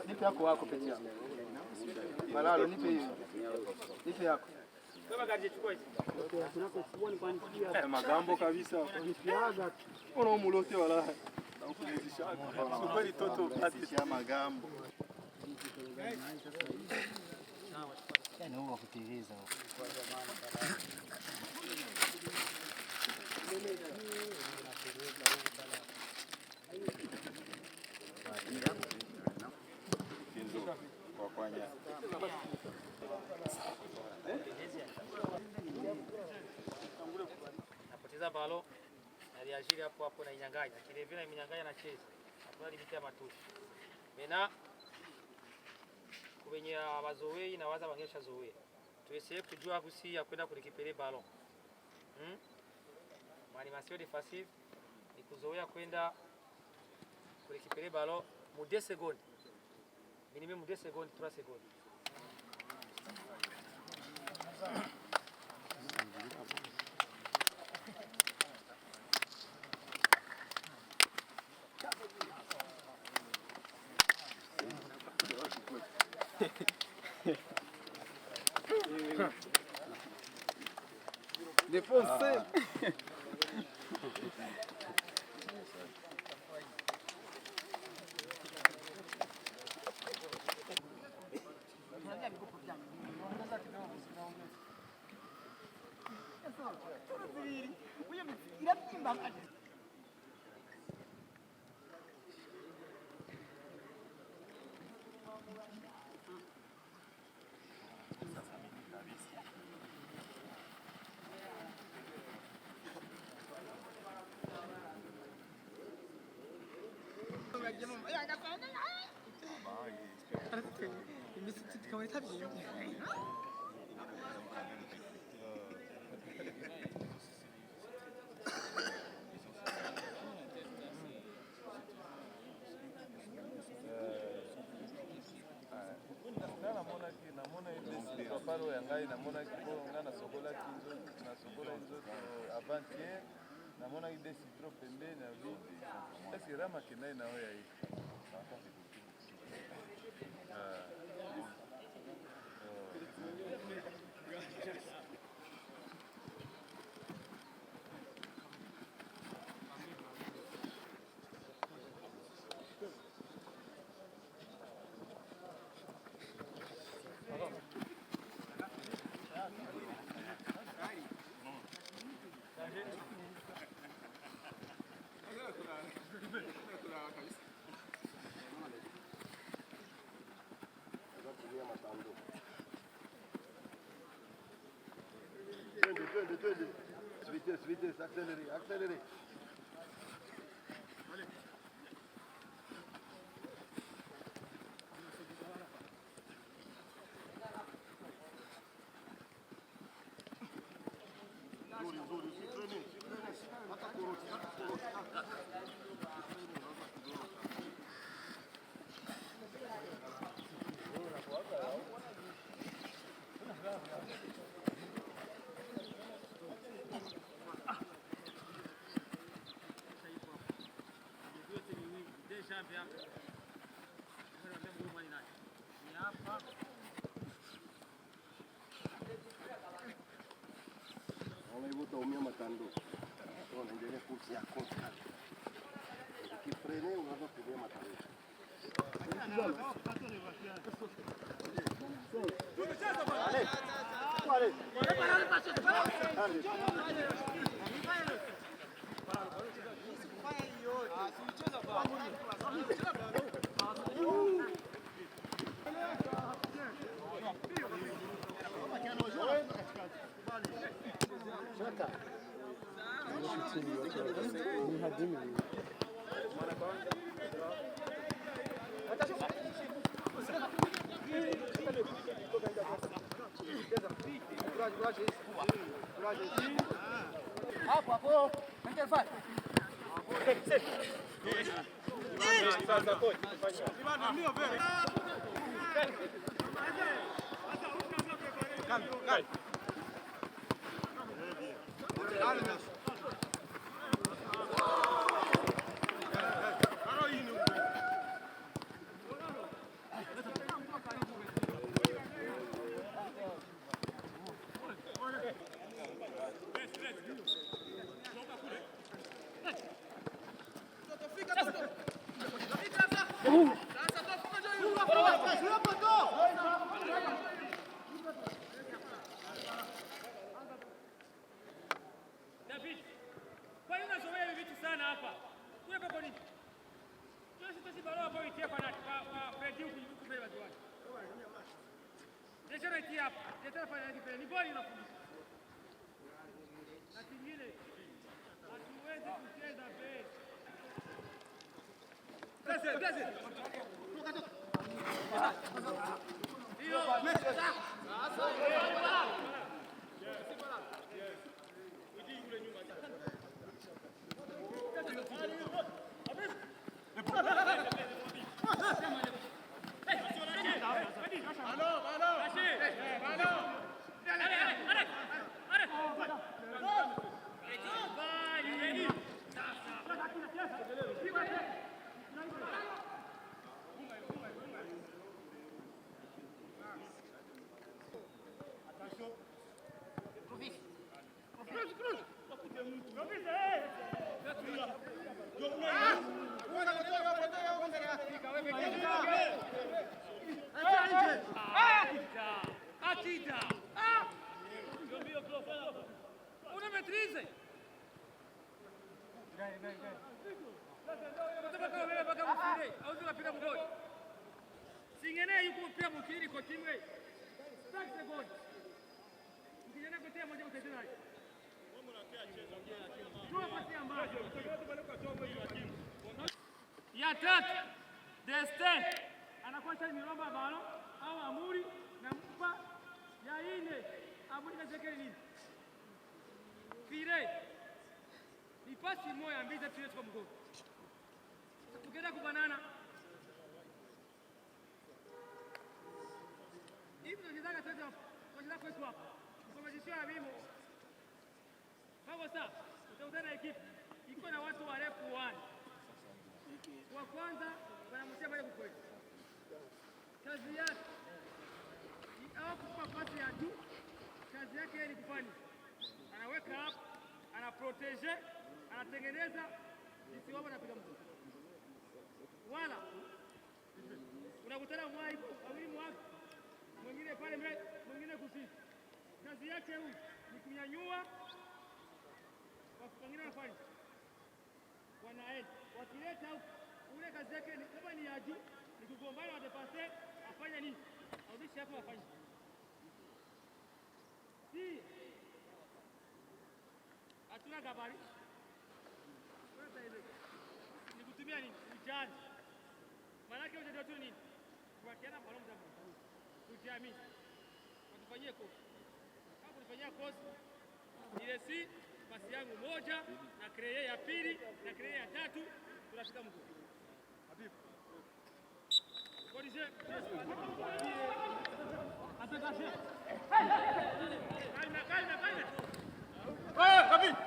Nipe yako wako peke yako. Malalo nipe hiyo. Nipe yako. Kama kaje chukua hizi. Tunapochukua ni kwa njia. Magambo kabisa. Nipiaga. Unaona mulote wala. Kweli toto basi ya magambo. Yaani huwa kuteleza. Napoteza balo aliajiri hapo hapo na inyanganya kile vile imenyanganya na cheza hapo alibitia matushi mena kwenye mazoezi na waza bangesha zoe tuesie kujua kusi ya kwenda kurekipere balo animation defensive ni kuzoea kwenda kurekipere balo mu 2 secondes minimum mu 2 secondes 3 secondes. Défoncé. Paro yangai namona kiko ngana sokola kinzo na sokola inzo avant-hier namona ide citro pembeni na vi est-ce rama kinai na oya hii Vitesse, accélérez. Utaumia matando. Unaendelea kursi yako. Ukifrene unaweza kuumia matando. Hapo. Interfaz. Singene yuko pia mkiri kwa timu hii. 5 seconds. Mkijana kotea moja utatena. Tuwa pasi ambayo. Ya tatu. Destin. Anakosa milomba balo au amuri na mpa ya ine. Amuri kachekeli nini? Fire. Ni pasi moja mbili tatu kwa mguu. Tukienda kubanana. Hivi tunataka tuende kwa kwetu hapa. Mkomajishia ya mimo. Hapo sasa utautana ekipi iko na watu warefu wani. Wa kwanza wanamtia pale kwetu. Kazi yake hawakupa pasi ya juu. Kazi yake ni kufanya. Anaweka hapo, ana protege, anatengeneza isiwapo anapiga mtu. Wala unakutana mwaibu, wawili wako mwingine pale mbele, mwingine kusini. Kazi yake huyu ni kunyanyua, wengine wanafanya wanaenda wakileta huko, ule kazi yake ni kama ni ya juu, ni kugombana wadepase, afanya nini? Audishi hapo afanye. Si hatuna gabari. Ni kutumia nini? Ujanja. Maana yake ujanja tu nini? Kuakiana balo mtabu. Kujiamini. Watufanyie kosi. Kama kunifanyia kosi, ile si pasi yangu moja na kreye ya pili na kreye ya tatu tunafika mguu. Habibu. Kodije. Atakaje. Kalma. Habibu.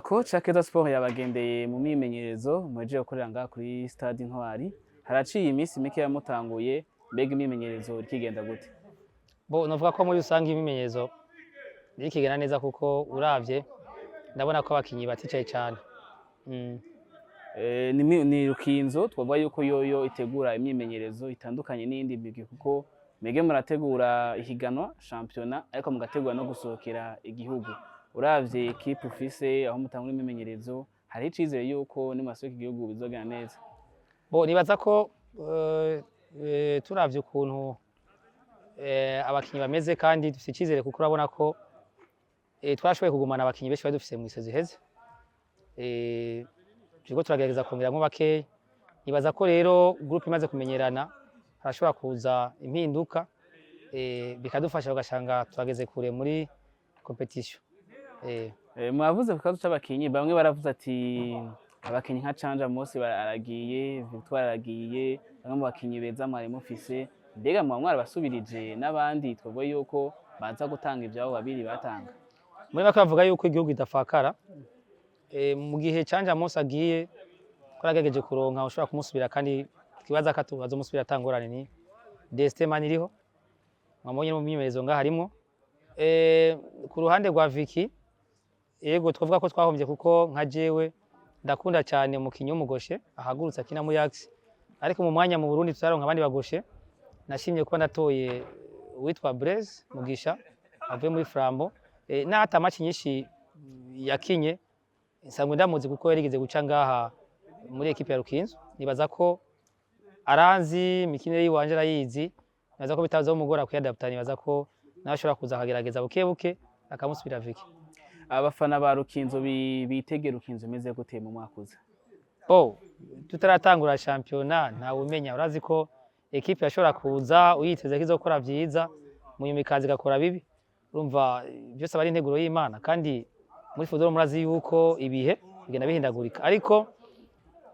Coach Akeza Sport yabagendeye mu mimenyerezo mwaje gukorera ngaha kuri Stade Intwari. Haraciye iminsi mike yamutanguye, mbega imimenyerezo rikigenda gute? Bo novuga ko muri rusange imimenyerezo rikigenda neza kuko uravye ndabona ko abakinyi baticaye cyane. Ni Rukinzo twavuga yuko yoyo itegura imyimenyerezo itandukanye n'indi migwi kuko mege murategura ihiganwa championnat ariko mugategura no gusohokera igihugu. Uravye equipe ufise aho mutangura imimenyerezo hari icizere yuko nimasohoka igihugu bizogana neza. Bo nibaza ko turavye ukuntu abakinyi bameze kandi dufite icizere kuko urabona ko twashoboye kugumana abakinyi benshi bari dufise mu misozi heze. Turiko turagerageza kongeramwo bakeyi. Nibaza ko rero groupe imaze kumenyerana harashobora kuza impinduka bikadufasha bagashanga turageze kure muri competition. Mwavuze kukazo c'abakinyi bamwe baravuze ati abakinyi nka Canja Mose baragiye, Victoire aragiye, bamwe mu bakinyi beza mwari mufise, mbega mwari basubirije n'abandi twavuga yuko baza gutanga ivyabo babiri batanga. Muri baka bavuga yuko igihugu idafakara. Mu gihe Canja Mose agiye twaragejeje kuronka ushobora kumusubira kandi twibaza ko tubazo musubira atangorane ni Destin Maniriho. Mwamubonye mu myimenyerezo ngaha harimo. Ku ruhande rwa Vicky yego twavuga ko twahombye kuko nka jewe ndakunda cyane umukinyi w'umugoshe ahagurutse akina muri Axe, ariko mu mwanya mu Burundi tutaronka abandi bagoshe. Nashimye ko natoye witwa Blaise Mugisha avuye muri Flambo, n'ata match nyinshi yakinye nsanzwe ndamuzi kuko yarigeze guca ngaha muri equipe ya Rukinzo. Nibaza ko aranzi mikinire yiwanje arayizi, nibaza ko bitazaho umugora kuyadapta. Nibaza ko nashobora kuza akagerageza buke akamusubira Vicky. Abafana ba Rukinzo bitegera Rukinzo meze gute mu mwaka uza? Tutaratangura championnat nta umenya. Urazi ko equipe yashobora kuza uyiteze ko izokora vyiza mu yimikazi gakora bibi. Urumva byose bari integuro y'Imana kandi muri football murazi yuko ibihe bigenda bihindagurika, ariko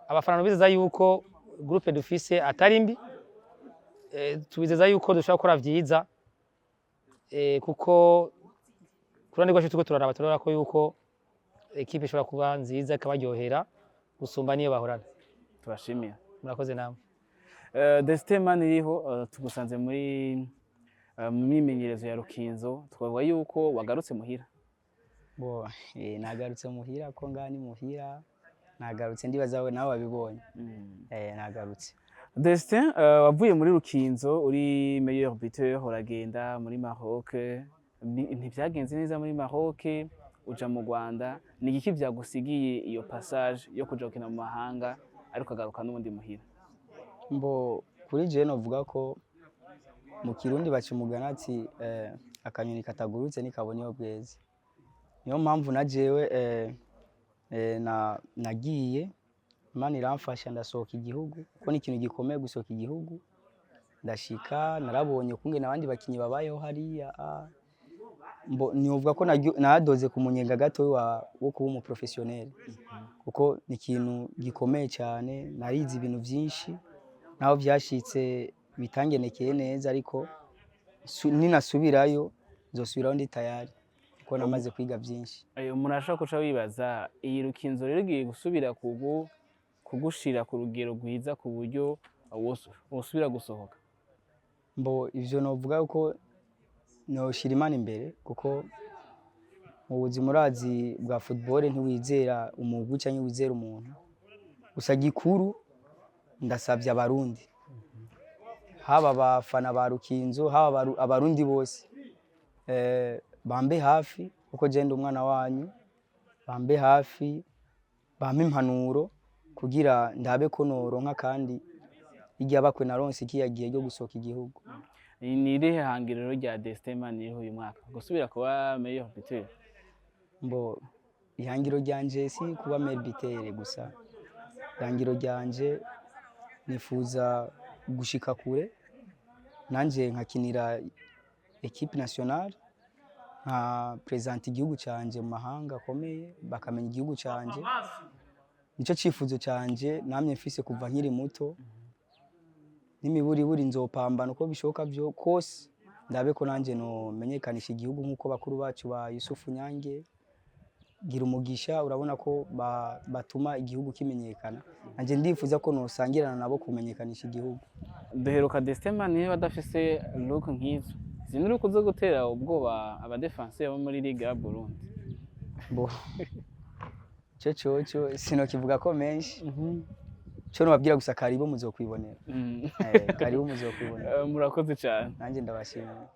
abafana bizeza yuko groupe dufise atari mbi. Tubizeza yuko dushobora gukora vyiza kuko kurandi gwacu tuko turaraba ko yuko equipe ishobora kuba nziza ikabaryohera gusumba niyo bahorana. Tubashimiye. Murakoze namwe. Destin Maniriho tugusanze muri myimenyerezo ya Rukinzo, twavuga yuko wagarutse muhira. Nagarutse muhira ko ngani muhira, nagarutse ndibaza we nawe wabibonye. Nagarutse. Destin wavuye muri Rukinzo uri meilleur buteur, uragenda muri Maroc, ntibyagenze neza muri Maroc, uja mu Rwanda. Ni iki vyagusigiye iyo passage yo kuja gukina mu mahanga ariko agaruka n'ubundi muhira? Kuri je novuga ko mu Kirundi bacimugana ati akanyoni katagurutse nikabona iyo bweze. Niyo mpamvu na jewe nagiye, Imana iramfasha ndasohoka igihugu kuko ni ikintu gikomeye gusohoka igihugu. Ndashika narabonye kunge nabandi bakinyi babayeho hariya. Nivuga ko nadoze ku munyenga gato wo kuba umu professionnel kuko ni ikintu gikomeye cyane. Narize ibintu byinshi naho byashitse bitangenekeye neza, ariko ninasubirayo nzosubiraho ndi tayari kuko namaze kwiga byinshi. Umuntu ashaka kuca wibaza iyi Rukinzo rero igiye gusubira kugushira ku rugero rwiza ku buryo wosubira gusohoka. Ivyo novuga ko noshira Imana imbere kuko mu buzima urazi bwa football ntiwizera umugwi cyangwa wizera umuntu. Gusa gikuru ndasabye abarundi, haba abafana ba Rukinzo, haba abarundi bose, bambe hafi uko genda umwana wanyu, bambe hafi, bampe impanuro kugira ndabe ko noronka kandi igihe bakwe naronse ikiyagiye ryo gusohoka igihugu. Ni irihe hangiriro rya Destin Maniriho uyu mwaka gusubira kuba meilleur buteur? Mbo ihangiro ryanje si kuba meilleur buteur gusa, ihangiro ryanje nifuza gushika kure nanje nkakinira equipe nationale, nka present igihugu canje mu mahanga akomeye bakamenya igihugu canje. Nico cifuzo canje namye mfise kuva nkiri muto, n'imiburiburi nzopambana uko bishoboka byo kose ndabe ko nanje no menyekanisha igihugu nkuko bakuru bacu ba Yusufu Nyange gira umugisha. Urabona ko batuma igihugu kimenyekana, nanje ndifuza ko nosangirana nabo kumenyekanisha igihugu. Duheruka Destin Maniriho badafise look nk'izo, zimwe uko zo gutera ubwoba abadefenseur bo muri Ligue ya Burundi. Bo cyo sinokivuga ko menshi, cyo nobabwira gusa karibu muzokwibonera. Karibu muzokwibonera. Murakoze cyane. Nanjye ndabashimira.